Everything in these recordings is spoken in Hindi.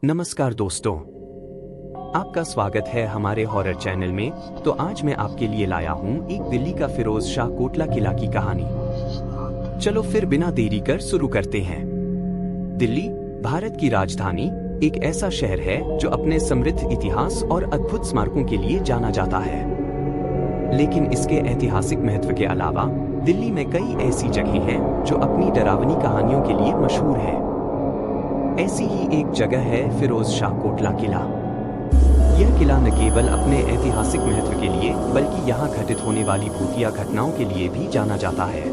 नमस्कार दोस्तों, आपका स्वागत है हमारे हॉरर चैनल में। तो आज मैं आपके लिए लाया हूँ एक दिल्ली का फिरोज शाह कोटला किला की कहानी। चलो फिर बिना देरी कर शुरू करते हैं। दिल्ली भारत की राजधानी एक ऐसा शहर है जो अपने समृद्ध इतिहास और अद्भुत स्मारकों के लिए जाना जाता है। लेकिन इसके ऐतिहासिक महत्व के अलावा दिल्ली में कई ऐसी जगहें हैं जो अपनी डरावनी कहानियों के लिए मशहूर है। ऐसी ही एक जगह है फिरोज शाह कोटला किला। यह किला न केवल अपने ऐतिहासिक महत्व के लिए बल्कि यहाँ घटित होने वाली भूतिया घटनाओं के लिए भी जाना जाता है।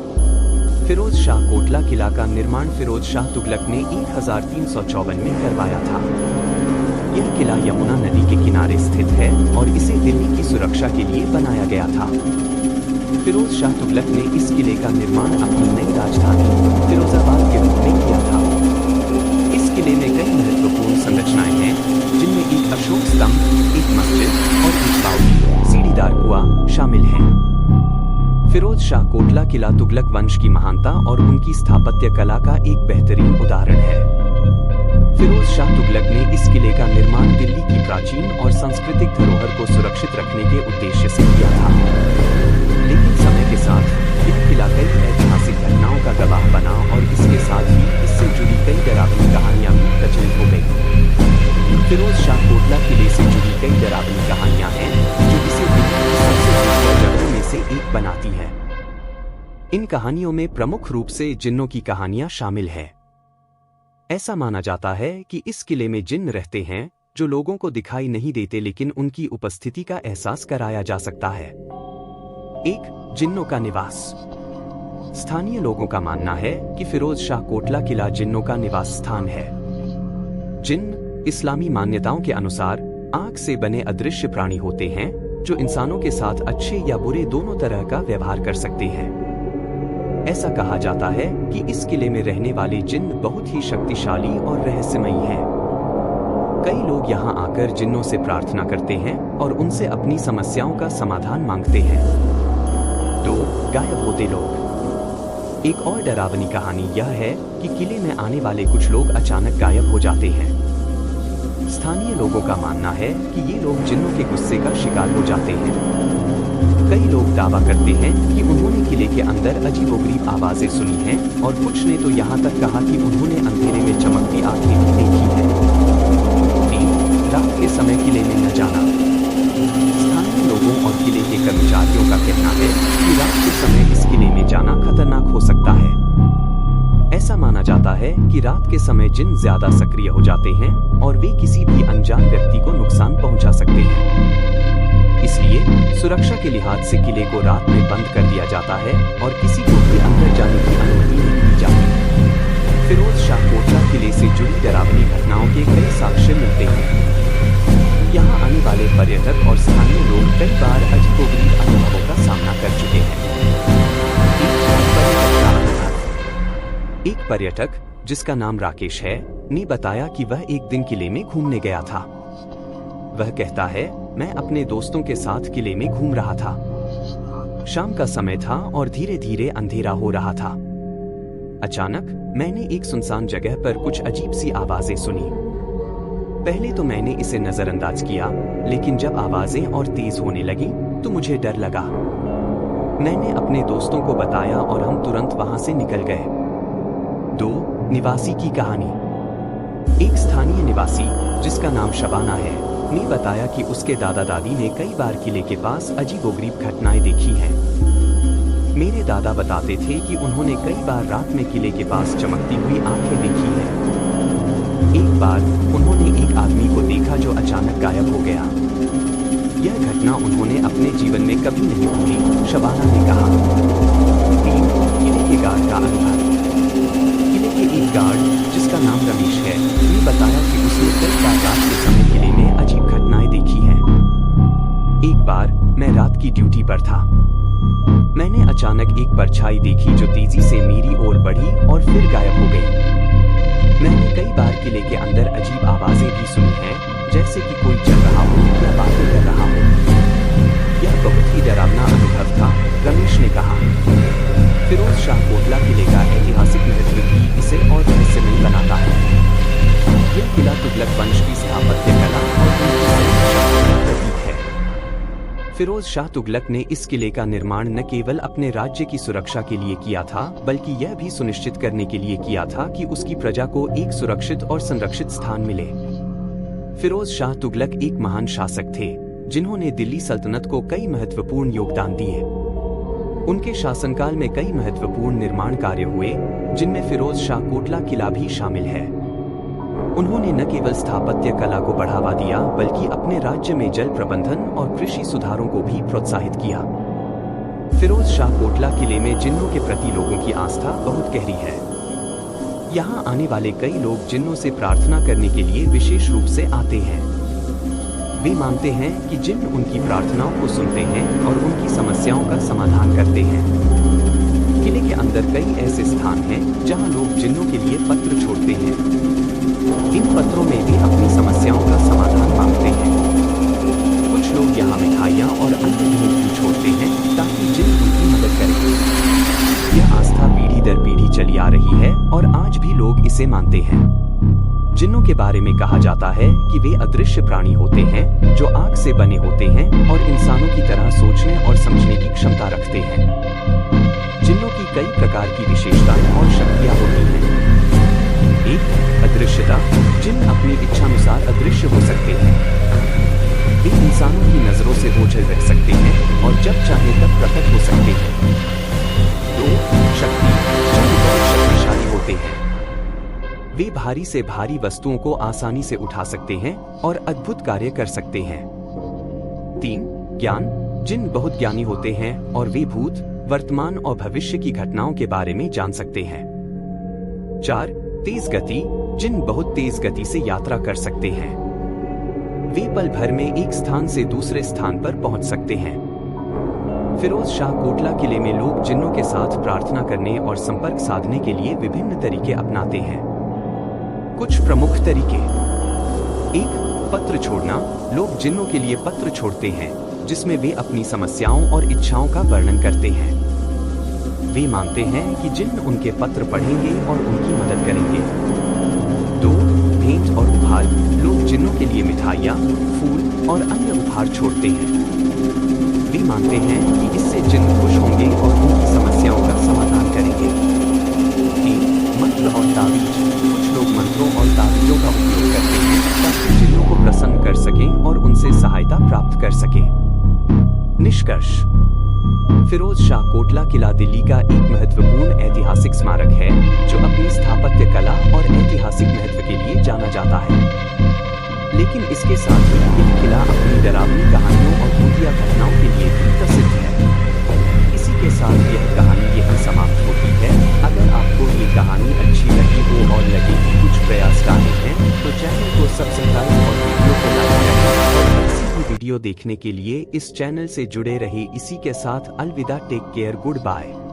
फिरोज शाह कोटला किला का निर्माण फिरोज शाह तुगलक ने 1354 में करवाया था। यह किला यमुना नदी के किनारे स्थित है और इसे दिल्ली की सुरक्षा के लिए बनाया गया था। फिरोज शाह तुगलक ने इस किले का निर्माण अपनी नई राजधानी फिरोजाबाद के रूप में किया था। इस किले में कई महत्वपूर्ण संरचनाएं हैं, जिनमें एक अशोक स्तंभ, एक मस्जिद और एक बावड़ी सीढ़ीदार कुआं शामिल हैं। फिरोज शाह कोटला किला तुगलक वंश की महानता और उनकी स्थापत्य कला का एक बेहतरीन उदाहरण है। फिरोज शाह तुगलक ने इस किले का निर्माण दिल्ली की प्राचीन और सांस्कृतिक धरोहर को सुरक्षित रखने के उद्देश्य से किया था। लेकिन समय के साथ यह किला कई ऐतिहासिक घटनाओं का गवाह बना और इसके साथ ही इससे जुड़ी कई डरावनी कहानियां भी प्रचलित हो गई। फिरोज शाह कोटला किले से जुड़ी कई डरावनी कहानियां हैं जो इसे दिल्ली की सबसे भीषण जगहों में से एक बनाती है। इन कहानियों में प्रमुख रूप से जिन्नों की कहानियां शामिल है। ऐसा माना जाता है कि इस किले में जिन्न रहते हैं जो लोगों को दिखाई नहीं देते, लेकिन उनकी उपस्थिति का एहसास कराया जा सकता है। एक जिन्नों का निवास। स्थानीय लोगों का मानना है कि फिरोज शाह कोटला किला जिन्नों का निवास स्थान है। जिन्न इस्लामी मान्यताओं के अनुसार आग से बने अदृश्य प्राणी होते हैं जो इंसानों के साथ अच्छे या बुरे दोनों तरह का व्यवहार कर सकते हैं। ऐसा कहा जाता है कि इस किले में रहने वाले जिन्न बहुत ही शक्तिशाली और रहस्यमयी हैं। कई लोग यहाँ आकर जिन्नों से प्रार्थना करते हैं और उनसे अपनी समस्याओं का समाधान मांगते हैं। 2. गायब होते लोग। एक और डरावनी कहानी यह है कि किले में आने वाले कुछ लोग अचानक गायब हो जाते हैं। स्थानीय लोगों का मानना है कि ये लोग जिन्नों के गुस्से का शिकार हो जाते हैं। कई लोग दावा करते हैं कि उन्होंने किले के अंदर अजीबोगरीब आवाजें सुनी हैं और कुछ ने तो यहाँ तक कहा कि उन्होंने अंधेरे में चमकती आंखें भी देखी हैं। 3. रात के समय किले में न जाना। स्थानीय लोगों और किले के कर्मचारियों का कहना है कि रात के समय इस किले में जाना खतरनाक हो सकता है। ऐसा माना जाता है कि रात के समय जिन्न ज्यादा सक्रिय हो जाते हैं और वे किसी भी अनजान व्यक्ति को नुकसान पहुंचा सकते हैं। इसलिए सुरक्षा के लिहाज से किले को रात में बंद कर दिया जाता है और किसी को भी अंदर जाने की अनुमति नहीं दी जाती। फिरोज शाह कोटला किले से जुड़ी डरावनी घटनाओं के कई साक्ष्य मिलते हैं। यहाँ आने वाले पर्यटक और स्थानीय लोग कई बार अजीबोगरीब अनुभवों का सामना कर चुके हैं। एक पर्यटक जिसका नाम राकेश है ने बताया कि वह एक दिन किले में घूमने गया था। वह कहता है, मैं अपने दोस्तों के साथ किले में घूम रहा था। शाम का समय था और धीरे धीरे अंधेरा हो रहा था। अचानक मैंने एक सुनसान जगह पर कुछ अजीब सी आवाजें सुनी। पहले तो मैंने इसे नजरअंदाज किया, लेकिन जब आवाजें और तेज होने लगी तो मुझे डर लगा। मैंने अपने दोस्तों को बताया और हम तुरंत वहां से निकल गए। 2. निवासी की कहानी। एक स्थानीय निवासी जिसका नाम शबाना है ने बताया कि उसके दादा दादी ने कई बार किले के पास अजीबोगरीब घटनाएं देखी हैं। मेरे दादा बताते थे कि उन्होंने कई बार रात में किले के पास चमकती हुई आंखें देखी हैं। एक बार उन्होंने एक आदमी को देखा जो अचानक गायब हो गया। यह घटना उन्होंने अपने जीवन में कभी नहीं भूली, शबाना ने कहा। 3. किले के गार्ड का अनुभव। किले के एक गार्ड जिसका नाम रमेश है ने बताया कि उसने कई बार रात के समय किले में अजीब घटनाएं देखी हैं। एक बार मैं रात की ड्यूटी पर था। मैंने अचानक एक परछाई देखी जो तेजी से मेरी ओर बढ़ी और फिर गायब हो गई। मैंने कई बार किले के अंदर अजीब आवाजें भी सुनी हैं, जैसे कि कोई चल रहा हो या बातें कर रहा हो। यह बहुत ही डरावना अनुभव था, रमेश ने कहा। फिरोज शाह कोटला किले का ऐतिहासिक महत्व भी इसे और रहस्यमयी बनाता है। यह किला तुगलक वंश फिरोज शाह तुगलक ने इस किले का निर्माण न केवल अपने राज्य की सुरक्षा के लिए किया था, बल्कि यह भी सुनिश्चित करने के लिए किया था कि उसकी प्रजा को एक सुरक्षित और संरक्षित स्थान मिले। फिरोज शाह तुगलक एक महान शासक थे, जिन्होंने दिल्ली सल्तनत को कई महत्वपूर्ण योगदान दिए। उनके शासनकाल में कई महत्वपूर्ण निर्माण कार्य हुए, जिनमें फिरोज शाह कोटला किला भी शामिल है। उन्होंने न केवल स्थापत्य कला को बढ़ावा दिया, बल्कि अपने राज्य में जल प्रबंधन और कृषि सुधारों को भी प्रोत्साहित किया। फिरोज शाह कोटला किले में जिन्नों के प्रति लोगों की आस्था बहुत गहरी है। यहाँ आने वाले कई लोग जिन्नों से प्रार्थना करने के लिए विशेष रूप से आते हैं। वे मानते हैं कि जिन्न उनकी प्रार्थनाओं को सुनते हैं और उनकी समस्याओं का समाधान करते हैं। किले के अंदर कई ऐसे स्थान हैं जहाँ लोग जिन्नों के लिए पत्र छोड़ते हैं। इन पत्रों में भी अपनी समस्याओं का समाधान मांगते हैं। कुछ लोग यहाँ मिठाइयाँ और अन्य भेंट भी छोड़ते हैं ताकि जिन्न उनकी मदद करें। यह आस्था पीढ़ी दर पीढ़ी चली आ रही है और आज भी लोग इसे मानते हैं। जिन्नों के बारे में कहा जाता है कि वे अदृश्य प्राणी होते हैं जो आग से बने होते हैं और इंसानों की तरह सोचने और समझने की क्षमता रखते हैं। जिन्नों की कई प्रकार की विशेषताएं और शक्तियां होती हैं। एक, अदृश्यता। जिन्न अपनी इच्छानुसार अदृश्य हो सकते हैं। वे इंसानों की नजरों से ओझल रह सकते हैं और जब चाहे तब प्रकट हो सकते हैं। दो, शक्ति। जिन्न बहुत शक्तिशाली होते हैं। वे भारी से भारी वस्तुओं को आसानी से उठा सकते हैं और अद्भुत कार्य कर सकते हैं। तीन, ज्ञान। जिन्न बहुत ज्ञानी होते हैं और वे भूत, वर्तमान और भविष्य की घटनाओं के बारे में जान सकते हैं। चार, तेज गति। जिन्न बहुत तेज गति से यात्रा कर सकते हैं। वे पल भर में एक स्थान से दूसरे स्थान पर पहुंच सकते हैं। फिरोज शाह कोटला किले में लोग जिन्नों के साथ प्रार्थना करने और संपर्क साधने के लिए विभिन्न तरीके अपनाते हैं। कुछ प्रमुख तरीके। एक, पत्र छोड़ना। लोग जिन्नों के लिए पत्र छोड़ते हैं, जिसमें वे अपनी समस्याओं और इच्छाओं का वर्णन करते हैं। वे मानते हैं कि जिन्न उनके पत्र पढ़ेंगे और उनकी मदद करेंगे। दो, भेंट और उपहार। लोग जिन्नों के लिए मिठाइयाँ, फूल और अन्य उपहार छोड़ते हैं। वे मानते हैं कि इससे जिन्न खुश होंगे और उनकी समस्याओं का समाधान करेंगे। तीन, मंत्र और तावीज। कुछ लोग मंत्रों और तावीजों का उपयोग करते हैं ताकि जिन्नों को प्रसन्न कर सकें और उनसे सहायता प्राप्त कर सकें। निष्कर्ष। फिरोज शाह कोटला किला दिल्ली का एक महत्वपूर्ण ऐतिहासिक स्मारक है, जो अपनी स्थापत्य कला और ऐतिहासिक महत्व के लिए जाना जाता है। लेकिन इसके साथ ही यह किला अपनी डरावनी कहानियों और भूतिया घटनाओं के लिए भी प्रसिद्ध है। इसी के साथ यह कहानी यहाँ समाप्त होती है। अगर आपको ये कहानी अच्छी लगी हो और लगे कि कुछ प्रयास करने हैं, तो चैनल को सब्सक्राइब और वीडियो को लाइक करें। और ऐसी ही वीडियो देखने के लिए इस चैनल से जुड़े रहे। इसी के साथ अलविदा। Take care. Good bye.